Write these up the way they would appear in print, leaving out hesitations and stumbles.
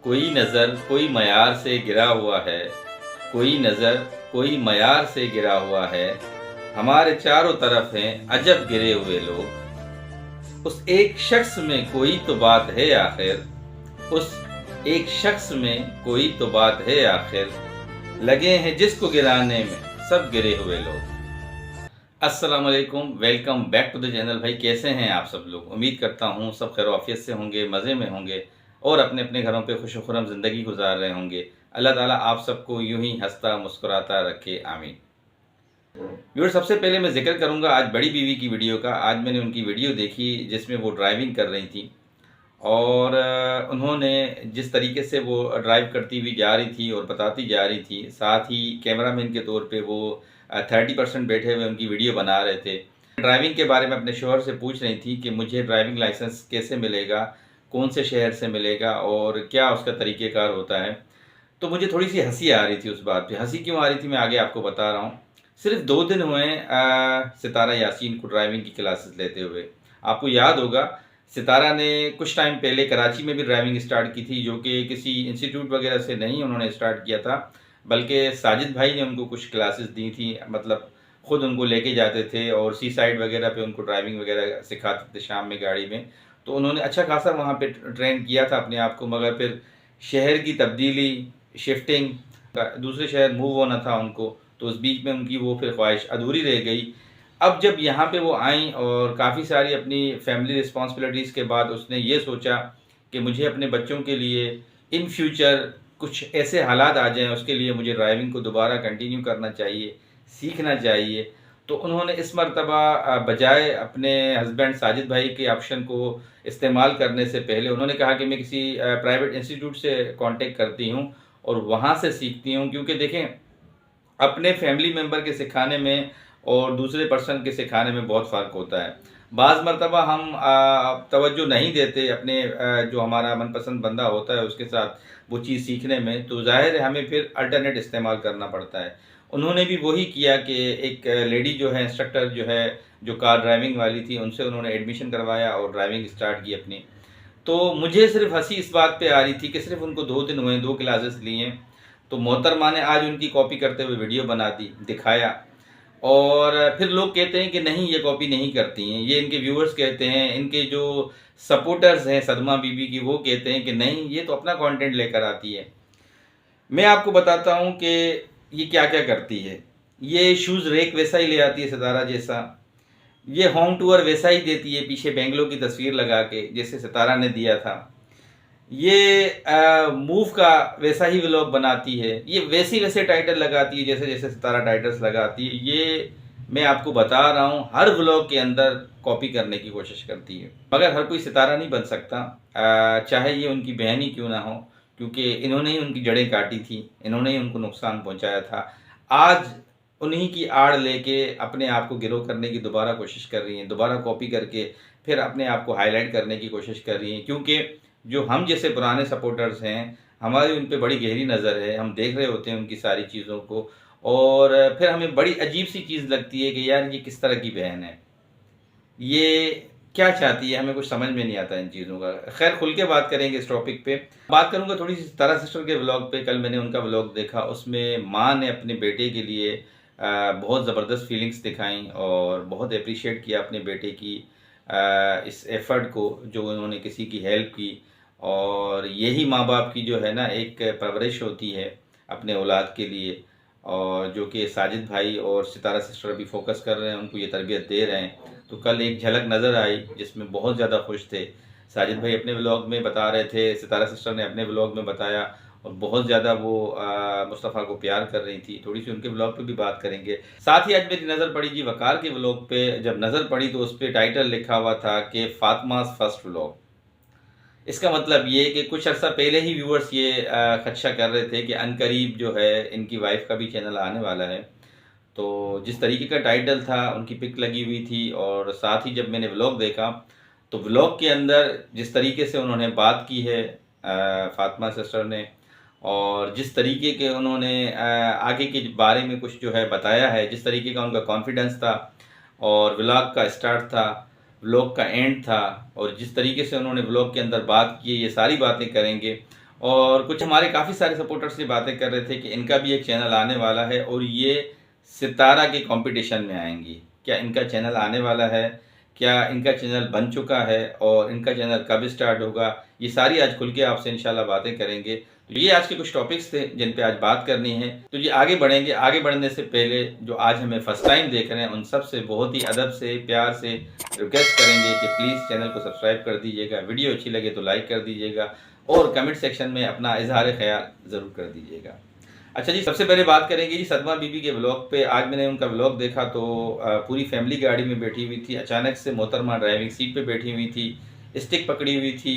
कोई नज़र कोई मयार से गिरा हुआ है, कोई नज़र कोई मयार से गिरा हुआ है, हमारे चारों तरफ हैं अजब गिरे हुए लोग। उस एक शख्स में कोई तो बात है आखिर, उस एक शख्स में कोई तो बात है आखिर, लगे हैं जिसको गिराने में सब गिरे हुए लोग। अस्सलाम वालेकुम, welcome back to the channel. भाई कैसे हैं आप सब लोग? उम्मीद करता हूँ सब खैर आफियत से होंगे, मज़े में होंगे और अपने अपने घरों पे खुश खुरम ज़िंदगी गुजार रहे होंगे। अल्लाह ताला आप सबको यूं ही हंसता मुस्कुराता रखे, आमीन। व्यूअर्स, सबसे पहले मैं जिक्र करूंगा आज बड़ी बीवी की वीडियो का। आज मैंने उनकी वीडियो देखी जिसमें वो ड्राइविंग कर रही थी और उन्होंने जिस तरीके से वो ड्राइव करती हुई जा रही थी और बताती जा रही थी, साथ ही कैमरामैन के तौर पे वो 30% बैठे हुए उनकी वीडियो बना रहे थे। ड्राइविंग के बारे में अपने शोहर से पूछ रही थी कि मुझे ड्राइविंग लाइसेंस कैसे मिलेगा, कौन से शहर से मिलेगा और क्या उसका तरीक़ेकार होता है। तो मुझे थोड़ी सी हंसी आ रही थी उस बात पे। हंसी क्यों आ रही थी मैं आगे आपको बता रहा हूँ। सिर्फ 2 दिन हुए सितारा यासीन को ड्राइविंग की क्लासेस लेते हुए। आपको याद होगा सितारा ने कुछ टाइम पहले कराची में भी ड्राइविंग स्टार्ट की थी, जो कि किसी इंस्टीट्यूट वगैरह से नहीं उन्होंने स्टार्ट किया था, बल्कि साजिद भाई ने उनको कुछ क्लासेस दी थी। मतलब ख़ुद उनको लेके जाते थे और सी साइड वगैरह पे उनको ड्राइविंग वगैरह सिखाते थे शाम में गाड़ी में। तो उन्होंने अच्छा खासा वहाँ पे ट्रेन किया था अपने आप को, मगर फिर शहर की तब्दीली, शिफ्टिंग, दूसरे शहर मूव होना था उनको, तो उस बीच में उनकी वो फिर ख्वाहिश अधूरी रह गई। अब जब यहाँ पे वो आईं और काफ़ी सारी अपनी फैमिली रिस्पॉन्सिबिलिटीज़ के बाद उसने ये सोचा कि मुझे अपने बच्चों के लिए इन फ्यूचर कुछ ऐसे हालात आ जाएं, उसके लिए मुझे ड्राइविंग को दोबारा कंटिन्यू करना चाहिए, सीखना चाहिए। तो उन्होंने इस मरतबा बजाय अपने हस्बैंड साजिद भाई के ऑप्शन को इस्तेमाल करने से पहले उन्होंने कहा कि मैं किसी प्राइवेट इंस्टीट्यूट से कांटेक्ट करती हूँ और वहाँ से सीखती हूँ। क्योंकि देखें, अपने फैमिली मेम्बर के सिखाने में और दूसरे पर्सन के सिखाने में बहुत फ़र्क होता है। बाज़ मरतबा हम तवज्जो नहीं देते अपने जो हमारा मनपसंद बंदा होता है उसके साथ वो चीज़ सीखने में, तो ज़ाहिर है हमें फिर अल्टरनेट इस्तेमाल करना पड़ता है। उन्होंने भी वही किया कि एक लेडी जो है इंस्ट्रक्टर जो है, जो कार ड्राइविंग वाली थी, उनसे उन्होंने एडमिशन करवाया और ड्राइविंग स्टार्ट की अपनी। तो मुझे सिर्फ हंसी इस बात पे आ रही थी कि सिर्फ उनको 2 दिन हुए, 2 क्लासेस लिए, तो मोहतरमा ने आज उनकी कॉपी करते हुए वीडियो बना दी, दिखाया। और फिर लोग कहते हैं कि नहीं ये कॉपी नहीं करती हैं, ये इनके व्यूअर्स कहते हैं, इनके जो सपोर्टर्स हैं सदमा बीबी की वो कहते हैं कि नहीं ये तो अपना कंटेंट लेकर आती है। मैं आपको बताता हूँ कि ये क्या क्या करती है। ये शूज़ रेक वैसा ही ले आती है सितारा जैसा, ये होम टूर वैसा ही देती है पीछे बेंगलोर की तस्वीर लगा के जैसे सितारा ने दिया था। ये मूव का वैसा ही व्लॉग बनाती है, ये वैसे टाइटल लगाती है जैसे जैसे सितारा टाइटल्स लगाती है। ये मैं आपको बता रहा हूँ हर व्लॉग के अंदर कॉपी करने की कोशिश करती है, मगर हर कोई सितारा नहीं बन सकता, चाहे ये उनकी बहन ही क्यों ना हो, क्योंकि इन्होंने ही उनकी जड़ें काटी थी, इन्होंने ही उनको नुकसान पहुँचाया था। आज उन्हीं की आड़ लेके अपने आप को गिरो करने की दोबारा कोशिश कर रही हैं, दोबारा कॉपी करके फिर अपने आप को हाईलाइट करने की कोशिश कर रही हैं। क्योंकि जो हम जैसे पुराने सपोर्टर्स हैं, हमारी उन पे बड़ी गहरी नज़र है, हम देख रहे होते हैं उनकी सारी चीज़ों को और फिर हमें बड़ी अजीब सी चीज़ लगती है कि यार ये किस तरह की बहन है, ये क्या चाहती है, हमें कुछ समझ में नहीं आता इन चीज़ों का। खैर खुल के बात करेंगे इस टॉपिक पे। बात करूँगा थोड़ी सी सितारा सिस्टर के व्लॉग पे। कल मैंने उनका व्लॉग देखा, उसमें माँ ने अपने बेटे के लिए बहुत ज़बरदस्त फीलिंग्स दिखाई और बहुत अप्रिशिएट किया अपने बेटे की इस एफ़र्ट को जो उन्होंने किसी की हेल्प की। और यही माँ बाप की जो है ना एक परवरिश होती है अपने औलाद के लिए, और जो कि साजिद भाई और सितारा सिस्टर भी फोकस कर रहे हैं, उनको ये तरबियत दे रहे हैं। तो कल एक झलक नज़र आई जिसमें बहुत ज़्यादा खुश थे। साजिद भाई अपने व्लॉग में बता रहे थे, सितारा सिस्टर ने अपने व्लॉग में बताया और बहुत ज़्यादा वो मुस्तफ़ा को प्यार कर रही थी। थोड़ी सी उनके व्लॉग पे भी बात करेंगे। साथ ही आज मेरी नज़र पड़ी जी वकार के व्लॉग पे। जब नज़र पड़ी तो उस पर टाइटल लिखा हुआ था कि फातिमा's फर्स्ट व्लॉग। इसका मतलब ये कि कुछ अर्सा पहले ही व्यूअर्स ये खदशा कर रहे थे कि अनकरीब जो है इनकी वाइफ का भी चैनल आने वाला है। तो जिस तरीके का टाइटल था, उनकी पिक लगी हुई थी और साथ ही जब मैंने व्लॉग देखा तो व्लॉग के अंदर जिस तरीके से उन्होंने बात की है फातिमा सिस्टर ने, और जिस तरीके के उन्होंने आगे के बारे में कुछ जो है बताया है, जिस तरीके का उनका कॉन्फिडेंस था और व्लॉग का स्टार्ट था, व्लॉग का एंड था, और जिस तरीके से उन्होंने व्लॉग के अंदर बात की, ये सारी बातें करेंगे। और कुछ हमारे काफ़ी सारे सपोर्टर्स ये बातें कर रहे थे कि इनका भी एक चैनल आने वाला है और ये सितारा के कंपटीशन में आएंगी। क्या इनका चैनल आने वाला है, क्या इनका चैनल बन चुका है और इनका चैनल कब स्टार्ट होगा, ये सारी आज खुल के आपसे इंशाल्लाह बातें करेंगे। तो ये आज के कुछ टॉपिक्स थे जिन पे आज बात करनी है। तो ये आगे बढ़ेंगे। आगे बढ़ने से पहले जो आज हमें फर्स्ट टाइम देख रहे हैं उन सब से बहुत ही अदब से प्यार से रिक्वेस्ट करेंगे कि प्लीज़ चैनल को सब्सक्राइब कर दीजिएगा, वीडियो अच्छी लगे तो लाइक कर दीजिएगा और कमेंट सेक्शन में अपना इजहार ख्याल ज़रूर कर दीजिएगा। अच्छा जी, सबसे पहले बात करेंगे जी सदमा बीबी के व्लॉग पे। आज मैंने उनका व्लॉग देखा तो पूरी फैमिली गाड़ी में बैठी हुई थी। अचानक से मोहतरमा ड्राइविंग सीट पे बैठी हुई थी, स्टिक पकड़ी हुई थी,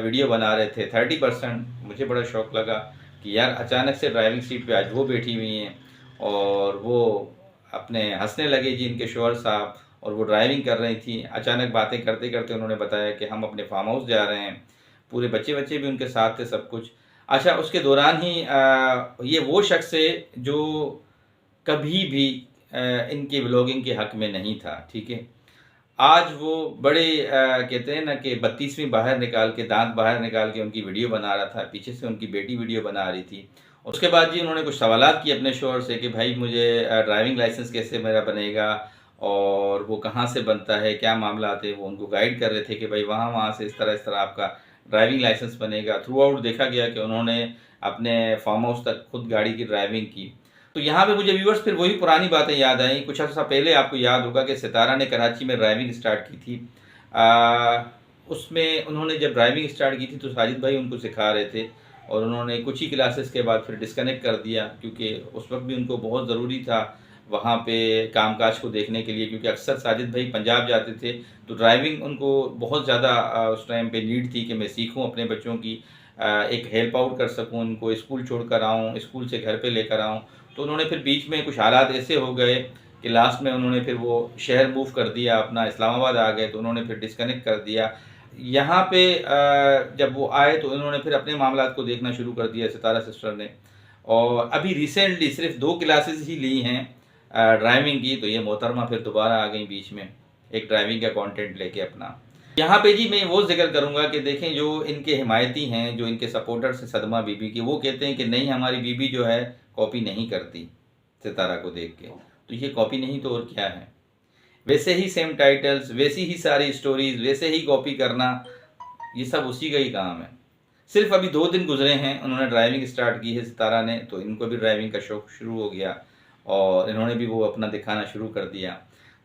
वीडियो बना रहे थे 30%। मुझे बड़ा शौक लगा कि यार अचानक से ड्राइविंग सीट पे आज वो बैठी हुई हैं और वो अपने हंसने लगे जी इनके शौहर साहब, और वो ड्राइविंग कर रही थी। अचानक बातें करते करते उन्होंने बताया कि हम अपने फार्म हाउस जा रहे हैं, पूरे बच्चे बच्चे भी उनके साथ थे, सब कुछ। अच्छा, उसके दौरान ही ये वो शख्स है जो कभी भी इनके व्लॉगिंग के हक़ में नहीं था, ठीक है। आज वो बड़े कहते हैं ना कि 32वीं बाहर निकाल के, दांत बाहर निकाल के उनकी वीडियो बना रहा था, पीछे से उनकी बेटी वीडियो बना रही थी। उसके बाद जी उन्होंने कुछ सवालात किए अपने शौहर से कि भाई मुझे ड्राइविंग लाइसेंस कैसे मेरा बनेगा और वो कहाँ से बनता है, क्या मामला आते हैं। वो उनको गाइड कर रहे थे कि भाई वहाँ से इस तरह आपका ड्राइविंग लाइसेंस बनेगा। थ्रू आउट देखा गया कि उन्होंने अपने फार्म हाउस तक खुद गाड़ी की ड्राइविंग की। तो यहाँ पे मुझे व्यूअर्स फिर वही पुरानी बातें याद आई। कुछ अर्सा पहले आपको याद होगा कि सितारा ने कराची में ड्राइविंग स्टार्ट की थी। उसमें उन्होंने जब ड्राइविंग स्टार्ट की थी तो साजिद भाई उनको सिखा रहे थे और उन्होंने कुछ ही क्लासेस के बाद फिर डिस्कनेक्ट कर दिया, क्योंकि उस वक्त भी उनको बहुत ज़रूरी था वहाँ पे कामकाज को देखने के लिए, क्योंकि अक्सर साजिद भाई पंजाब जाते थे तो ड्राइविंग उनको बहुत ज़्यादा उस टाइम पे नीड थी कि मैं सीखूं, अपने बच्चों की एक हेल्प आउट कर सकूं, उनको स्कूल छोड़ कर आऊँ, स्कूल से घर पे लेकर आऊँ। तो उन्होंने फिर बीच में कुछ हालात ऐसे हो गए कि लास्ट में उन्होंने फिर वो शहर मूव कर दिया, अपना इस्लामाबाद आ गए, तो उन्होंने फिर डिस्कनेक्ट कर दिया। यहाँ पे जब वो आए तो उन्होंने फिर अपने मामलात को देखना शुरू कर दिया सितारा सिस्टर ने, और अभी रिसेंटली सिर्फ 2 क्लासेस ही ली हैं ड्राइविंग की। तो ये मोहतरमा फिर दोबारा आ गई बीच में एक ड्राइविंग का कंटेंट लेके अपना। यहाँ पे जी मैं वो जिक्र करूँगा कि देखें जो इनके हिमायती हैं, जो इनके सपोर्टर्स हैं सदमा बीबी की, वो कहते हैं कि नहीं हमारी बीबी जो है कॉपी नहीं करती सितारा को देख के। तो ये कॉपी नहीं तो और क्या है। वैसे ही सेम टाइटल्स, वैसी ही सारी स्टोरीज, वैसे ही कॉपी करना, ये सब उसी का ही काम है। सिर्फ अभी 2 दिन गुजरे हैं, उन्होंने ड्राइविंग स्टार्ट की है सितारा ने, तो इनको भी ड्राइविंग का शौक शुरू हो गया और इन्होंने भी वो अपना दिखाना शुरू कर दिया।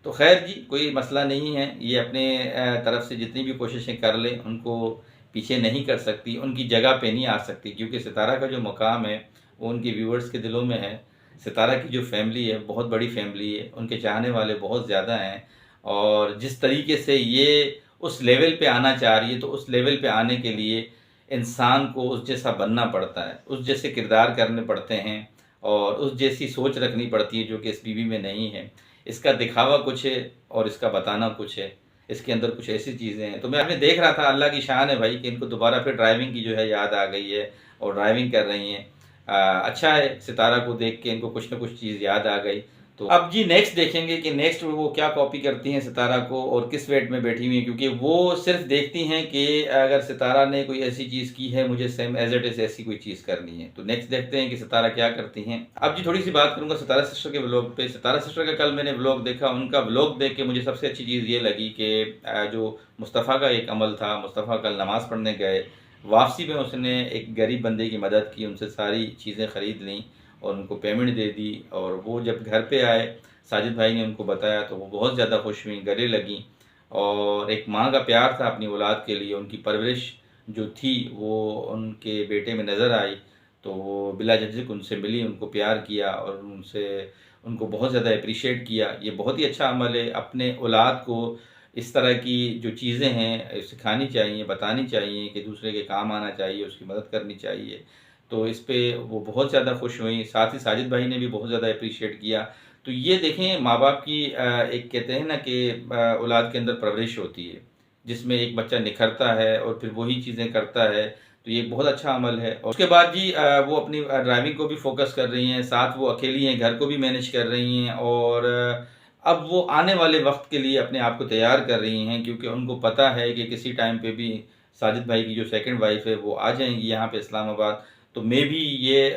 तो खैर जी कोई मसला नहीं है, ये अपने तरफ से जितनी भी कोशिशें कर लें उनको पीछे नहीं कर सकती, उनकी जगह पे नहीं आ सकती, क्योंकि सितारा का जो मकाम है वो उनके व्यूअर्स के दिलों में है। सितारा की जो फैमिली है बहुत बड़ी फैमिली है, उनके चाहने वाले बहुत ज़्यादा हैं, और जिस तरीके से ये उस लेवल पे आना चाह रही है तो उस लेवल पे आने के लिए इंसान को उस जैसा बनना पड़ता है, उस जैसे किरदार करने पड़ते हैं और उस जैसी सोच रखनी पड़ती है, जो कि इस बीवी में नहीं है। इसका दिखावा कुछ है और इसका बताना कुछ है, इसके अंदर कुछ ऐसी चीज़ें हैं। तो मैं अपने देख रहा था, अल्लाह की शान है भाई कि इनको दोबारा फिर ड्राइविंग की जो है याद आ गई है और ड्राइविंग कर रही हैं। अच्छा है, सितारा को देख के इनको कुछ ना कुछ चीज़ याद आ गई। तो अब जी नेक्स्ट देखेंगे कि नेक्स्ट वो क्या कॉपी करती हैं सितारा को और किस वेट में बैठी हुई हैं, क्योंकि वो सिर्फ देखती हैं कि अगर सितारा ने कोई ऐसी चीज़ की है मुझे सेम एज इट इज़ ऐसी कोई चीज़ करनी है। तो नेक्स्ट देखते हैं कि सितारा क्या करती हैं। अब जी थोड़ी सी बात करूँगा सितारा सिस्टर के व्लॉग पे। सितारा सिस्टर का कल मैंने व्लॉग देखा, उनका व्लॉग देख के मुझे सबसे अच्छी चीज़ ये लगी कि जो मुस्तफ़ा का एक अमल था, मुस्तफ़ा कल नमाज़ पढ़ने गए, वापसी में उसने एक गरीब बंदे की मदद की, उनसे सारी चीज़ें ख़रीद लीं और उनको पेमेंट दे दी। और वो जब घर पे आए, साजिद भाई ने उनको बताया तो वो बहुत ज़्यादा खुश हुई, गले लगीं। और एक माँ का प्यार था अपनी औलाद के लिए, उनकी परवरिश जो थी वो उनके बेटे में नज़र आई। तो वो बिला झिझक उनसे मिली, उनको प्यार किया और उनको बहुत ज़्यादा अप्रिशिएट किया। ये बहुत ही अच्छा अमल है, अपने औलाद को इस तरह की जो चीज़ें हैं सिखानी चाहिए, बतानी चाहिए कि दूसरे के काम आना चाहिए, उसकी मदद करनी चाहिए। तो इस पे वो बहुत ज़्यादा खुश हुई, साथ ही साजिद भाई ने भी बहुत ज़्यादा अप्रिशिएट किया। तो ये देखें माँ बाप की एक कहते हैं ना कि औलाद के अंदर परवरिश होती है, जिसमें एक बच्चा निखरता है और फिर वही चीज़ें करता है। तो ये बहुत अच्छा अमल है। और उसके बाद जी वो अपनी ड्राइविंग को भी फोकस कर रही हैं, साथ वो अकेली हैं, घर को भी मैनेज कर रही हैं, और अब वो आने वाले वक्त के लिए अपने आप को तैयार कर रही हैं, क्योंकि उनको पता है कि किसी टाइम पे भी साजिद भाई की जो सेकंड वाइफ है वो आ जाएंगी यहाँ पे इस्लामाबाद। तो मे भी ये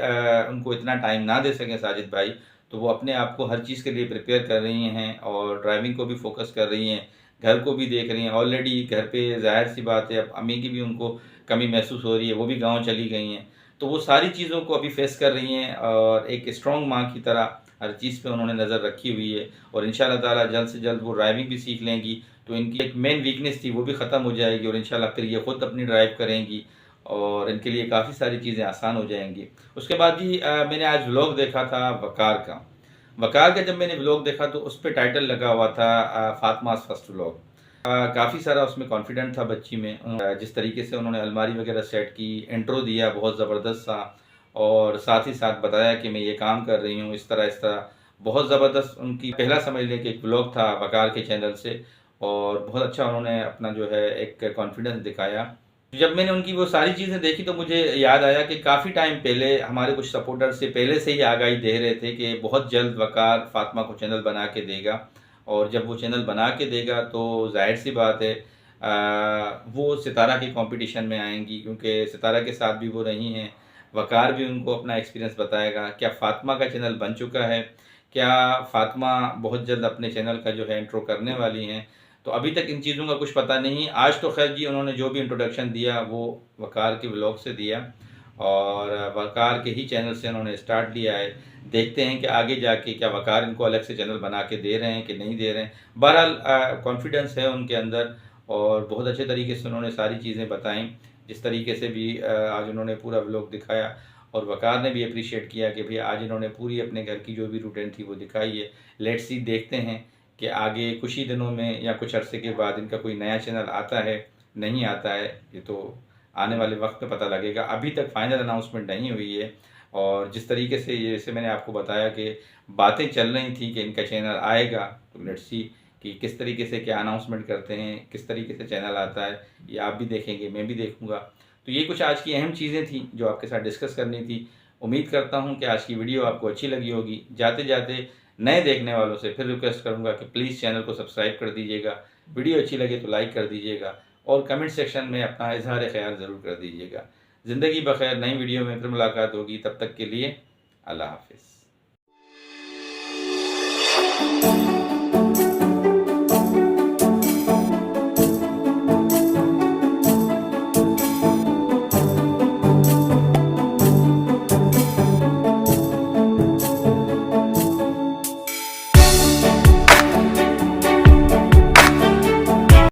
उनको इतना टाइम ना दे सकें साजिद भाई, तो वो अपने आप को हर चीज़ के लिए प्रिपेयर कर रही हैं और ड्राइविंग को भी फोकस कर रही हैं, घर को भी देख रही हैं। ऑलरेडी घर पे ज़ाहिर सी बात है अब अम्मी की भी उनको कमी महसूस हो रही है, वो भी गाँव चली गई हैं। तो वो सारी चीज़ों को अभी फेस कर रही हैं और एक स्ट्रॉन्ग माँ की तरह हर चीज़ पे उन्होंने नज़र रखी हुई है। और इंशाल्लाह ताला जल्द से जल्द वो ड्राइविंग भी सीख लेंगी, तो इनकी एक मेन वीकनेस थी वो भी ख़त्म हो जाएगी और इंशाल्लाह फिर ये ख़ुद अपनी ड्राइव करेंगी और इनके लिए काफ़ी सारी चीज़ें आसान हो जाएंगी। उसके बाद जी मैंने आज व्लॉग देखा था वकार का। वकार का जब मैंने व्लॉग देखा तो उस पर टाइटल लगा हुआ था फातिमास फर्स्ट व्लॉग। काफ़ी सारा उसमें कॉन्फिडेंट था बच्ची में। जिस तरीके से उन्होंने अलमारी वगैरह सेट की, इंट्रो दिया बहुत ज़बरदस्त सा, और साथ ही साथ बताया कि मैं ये काम कर रही हूँ इस तरह बहुत ज़बरदस्त उनकी पहला समझ लें कि एक व्लॉग था वकार के चैनल से, और बहुत अच्छा उन्होंने अपना जो है एक कॉन्फिडेंस दिखाया। जब मैंने उनकी वो सारी चीज़ें देखी तो मुझे याद आया कि काफ़ी टाइम पहले हमारे कुछ सपोर्टर से पहले से ही आगाही दे रहे थे कि बहुत जल्द वकार फातिमा को चैनल बना के देगा, और जब वो चैनल बना के देगा तो जाहिर सी बात है वो सितारा की कंपटीशन में आएंगी, क्योंकि सितारा के साथ भी वो रही हैं। वकार भी उनको अपना एक्सपीरियंस बताएगा। क्या फातिमा का चैनल बन चुका है, क्या फातिमा बहुत जल्द अपने चैनल का जो है इंट्रो करने वाली हैं, तो अभी तक इन चीज़ों का कुछ पता नहीं। आज तो खैर जी उन्होंने जो भी इंट्रोडक्शन दिया वो वकार के व्लॉग से दिया और वकार के ही चैनल से उन्होंने स्टार्ट लिया है। देखते हैं कि आगे जाके क्या वकार इनको अलग से चैनल बना के दे रहे हैं कि नहीं दे रहे हैं। बहरहाल कॉन्फिडेंस है उनके अंदर और बहुत अच्छे तरीके से उन्होंने सारी चीज़ें बताईं। जिस तरीके से भी आज उन्होंने पूरा व्लॉग दिखाया और वकार ने भी अप्रिशिएट किया कि भाई आज इन्होंने पूरी अपने घर की जो भी रूटीन थी वो दिखाई है। लेट्स सी, देखते हैं कि आगे कुछ ही दिनों में या कुछ अरसे के बाद इनका कोई नया चैनल आता है नहीं आता है, ये तो आने वाले वक्त में पता लगेगा। अभी तक फाइनल अनाउंसमेंट नहीं हुई है। और जिस तरीके से जैसे मैंने आपको बताया कि बातें चल रही थी कि इनका चैनल आएगा, तो लेट्स सी कि किस तरीके से क्या अनाउंसमेंट करते हैं, किस तरीके से चैनल आता है, ये आप भी देखेंगे, मैं भी देखूंगा। तो ये कुछ आज की अहम चीज़ें थी जो आपके साथ डिस्कस करनी थी। उम्मीद करता हूँ कि आज की वीडियो आपको अच्छी लगी होगी। जाते जाते नए देखने वालों से फिर रिक्वेस्ट करूँगा कि प्लीज़ चैनल को सब्सक्राइब कर दीजिएगा, वीडियो अच्छी लगे तो लाइक कर दीजिएगा और कमेंट सेक्शन में अपना इजहार ख्याल ज़रूर कर दीजिएगा। ज़िंदगी बखैर, नई वीडियो में फिर मुलाकात होगी, तब तक के लिए अल्लाह हाफिज़।